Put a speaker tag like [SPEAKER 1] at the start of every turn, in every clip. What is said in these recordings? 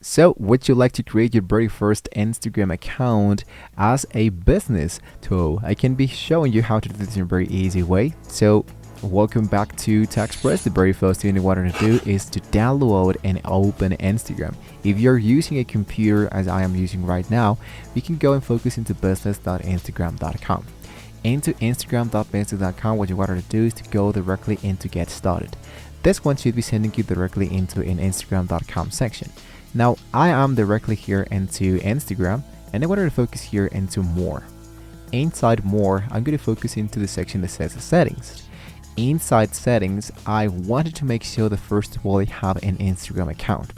[SPEAKER 1] So, would you like to create your very first Instagram account as a business tool? I can be showing you how to do this in a very easy way. So, welcome back to TechSpress. The very first thing you want to do is to download and open Instagram. If you're using a computer as I am using right now, we can go and focus into business.instagram.com. Into instagram.business.com, what you want to do is to go directly into get started. This one should be sending you directly into an instagram.com section. Now I am directly here into Instagram, and I wanted to focus here into more. Inside more, I'm going to focus into the section that says settings. Inside settings, I wanted to make sure that first of all I have an Instagram account.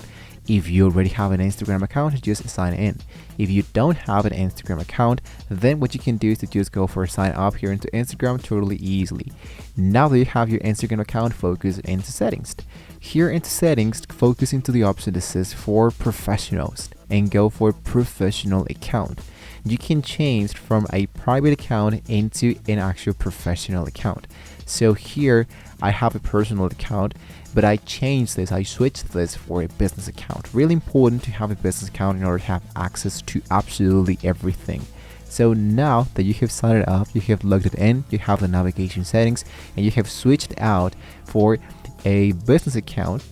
[SPEAKER 1] If you already have an Instagram account, just sign in. If you don't have an Instagram account, then what you can do is to just go for a sign up here into Instagram totally easily. Now that you have your Instagram account, focus into settings. Here into settings, focus into the option that says for professionals and go for professional account. You can change from a private account into an actual professional account. So here I have a personal account, but I switched this for a business account. Really important to have a business account in order to have access to absolutely everything. So now that you have signed it up, you have logged it in, you have the navigation settings, and you have switched out for a business account,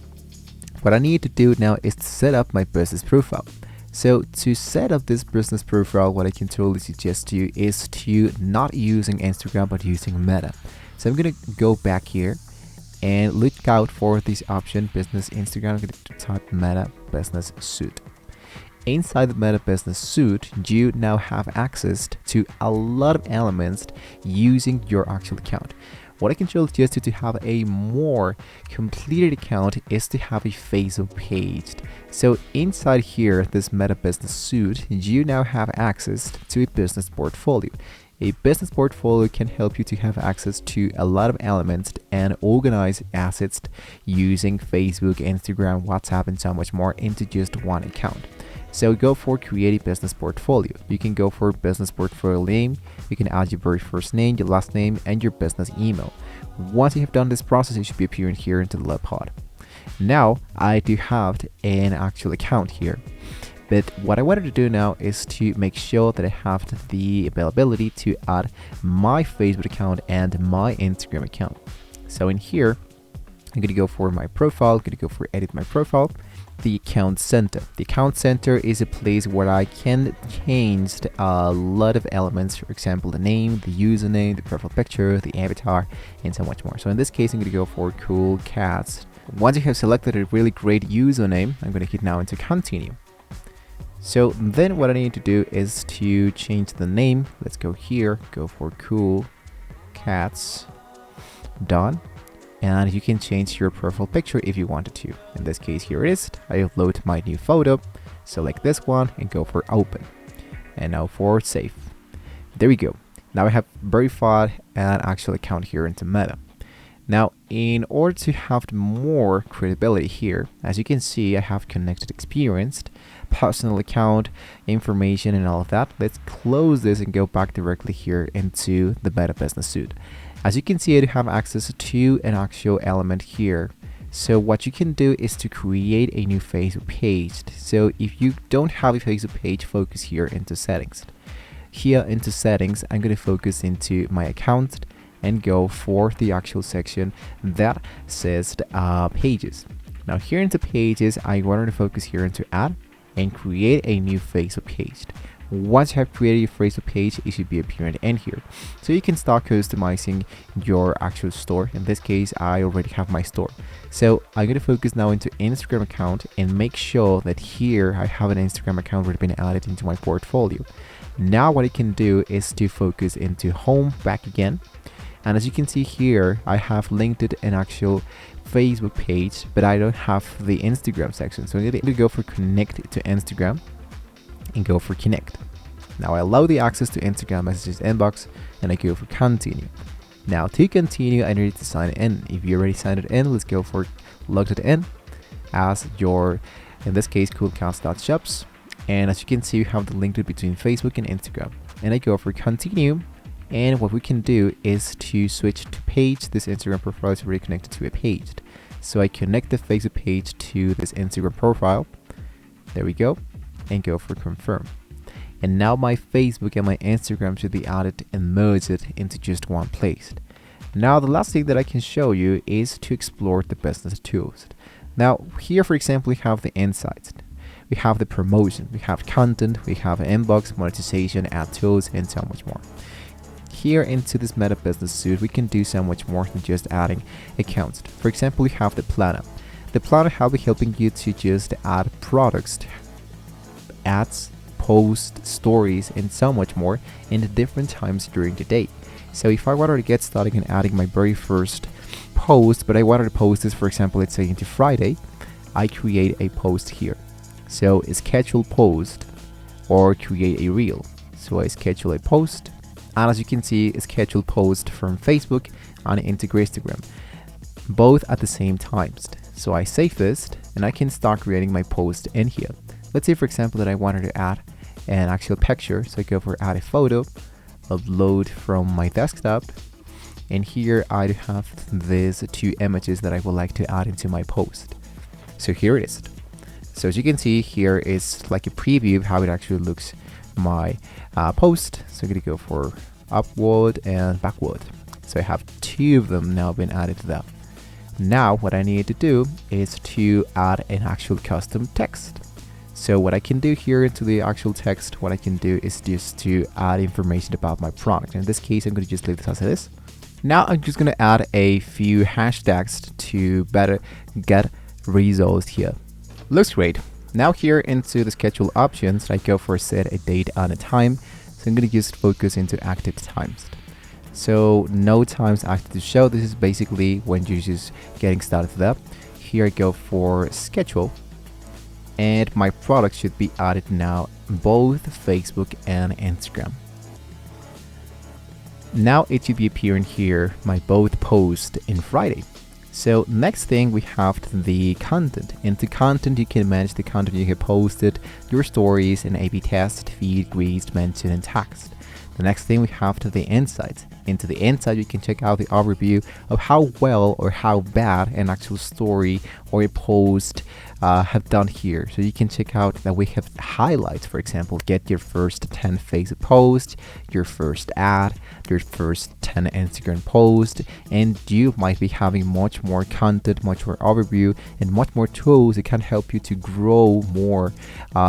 [SPEAKER 1] what I need to do now is to set up my business profile. So to set up this business profile, what I can totally suggest to you is to not using Instagram but using Meta. So I'm gonna go back here and look out for this option, business Instagram. I'm going to type Meta Business Suite. Inside the Meta Business Suite, you now have access to a lot of elements using your actual account. What I can suggest you to have a more completed account is to have a Facebook page. So inside here, this Meta Business Suite, you now have access to a business portfolio. A business portfolio can help you to have access to a lot of elements and organize assets using Facebook, Instagram, WhatsApp, and so much more into just one account. So go for create a business portfolio. You can go for business portfolio name. You can add your very first name, your last name, and your business email. Once you have done this process, it should be appearing here into the left pod. Now I do have an actual account here. But what I wanted to do now is to make sure that I have the availability to add my Facebook account and my Instagram account. So in here, I'm going to go for my profile, I'm going to go for edit my profile, the account center. The account center is a place where I can change a lot of elements, for example, the name, the username, the profile picture, the avatar, and so much more. So in this case, I'm going to go for cool cats. Once you have selected a really great username, I'm going to hit now into continue. So then what I need to do is to change the name. Let's go here, go for cool cats, done. And you can change your profile picture if you wanted to. In this case, here it is. I upload my new photo, select this one and go for open. And now for save. There we go. Now I have verified an actual account here into Meta. Now, in order to have more credibility here, as you can see, I have connected experienced, personal account, information, and all of that. Let's close this and go back directly here into the Meta Business Suite. As you can see, I have access to an actual element here. So what you can do is to create a new Facebook page. So if you don't have a Facebook page, focus here into settings. Here into settings, I'm going to focus into my account and go for the actual section that says pages. Now here into pages, I wanted to focus here into add and create a new Facebook page. Once you have created your Facebook page, it should be appearing in here. So you can start customizing your actual store. In this case, I already have my store. So I'm going to focus now into Instagram account and make sure that here I have an Instagram account already been added into my portfolio. Now what I can do is to focus into home back again. And as you can see here, I have linked it an actual Facebook page, but I don't have the Instagram section. So I'm going to go for connect to Instagram and go for connect. Now I allow the access to Instagram messages inbox and I go for continue. Now to continue, I need to sign in. If you already signed it in, let's go for logged it in as your, in this case, coolcast.shops. And as you can see, you have the link between Facebook and Instagram. And I go for continue. And what we can do is to switch to page. This Instagram profile is already connected to a page. So I connect the Facebook page to this Instagram profile. There we go. And go for confirm. And now my Facebook and my Instagram should be added and merged into just one place. Now the last thing that I can show you is to explore the business tools. Now here, for example, we have the insights, we have the promotion, we have content, we have an inbox, monetization, ad tools, and so much more. Here into this Meta Business Suite, we can do so much more than just adding accounts. For example, we have the planner. The planner will be helping you to just add products, ads, post, stories, and so much more in the different times during the day. So if I wanted to get started in adding my very first post, but I wanted to post this, for example, let's say into Friday, I create a post here. So schedule post or create a reel. So I schedule a post, and as you can see, schedule post from Facebook and into Instagram, both at the same time. So I save this and I can start creating my post in here. Let's say, for example, that I wanted to add an actual picture. So I go for add a photo, upload from my desktop, and here I have these two images that I would like to add into my post. So here it is. So as you can see, here is like a preview of how it actually looks, my post. So I'm going to go for upward and backward. So I have two of them now been added to that. Now what I need to do is to add an actual custom text. So what I can do here into the actual text, what I can do is just to add information about my product. In this case, I'm going to just leave this as it is. Now I'm just going to add a few hashtags to better get results here. Looks great. Now here into the schedule options, I go for set a date and a time. So I'm going to just focus into active times. So no times active to show. This is basically when you're just getting started with that. Here I go for schedule. And my product should be added now both Facebook and Instagram. Now it should be appearing here my both post in Friday. So next thing we have the content. Into content you can manage the content you have posted, your stories, and A/B test, feed, greased, mention, and text. The next thing we have the insights. Into the insight you can check out the overview of how well or how bad an actual story or a post have done here. So you can check out that we have highlights. For example, get your first 10 Facebook posts, your first ad, your first 10 Instagram posts, and you might be having much more content, much more overview, and much more tools that can help you to grow more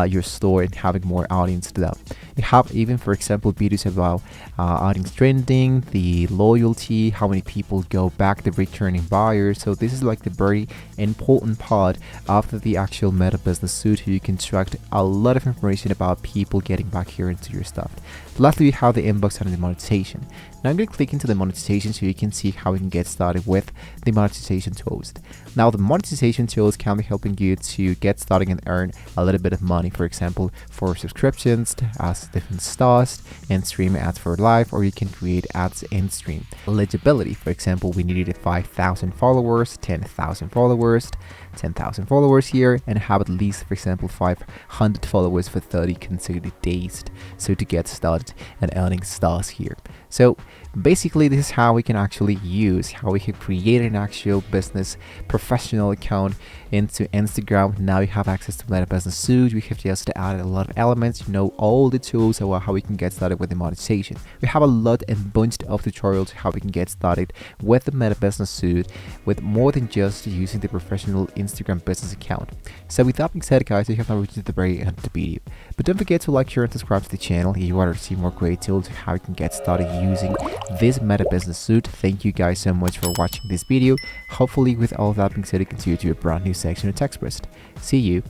[SPEAKER 1] your store and having more audience to that. You have even, for example, videos about audience trending, the loyalty, how many people go back, the returning buyers. So this is like the very important part of the actual Meta Business Suite. You can extract a lot of information about people getting back here into your stuff. Lastly, we have the inbox and the monetization. Now I'm going to click into the monetization so you can see how we can get started with the monetization tools. Now the monetization tools can be helping you to get started and earn a little bit of money, for example, for subscriptions, as different stars, and stream ads for live, or you can create ads in stream. Eligibility, for example, we needed 5,000 followers, 10,000 followers, 10,000 followers here, and have at least, for example, 500 followers for 30 consecutive days. So to get started and earning stars here. So basically this is how we can actually use, how we can create an actual business professional account into Instagram. Now you have access to Meta Business Suite. We have just added a lot of elements, you know, all the tools about how we can get started with the monetization. We have a lot and bunch of tutorials how we can get started with the Meta Business Suite with more than just using the professional Instagram business account. So with that being said, guys, you have now reached the very end of the video. But don't forget to like, share, and subscribe to the channel if you want to see more great tools how you can get started using this Meta Business Suite. Thank you guys so much for watching this video. Hopefully with all of that being said, you can see you to a brand new section of TechSpress. See you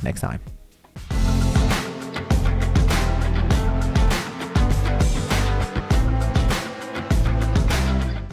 [SPEAKER 1] next time.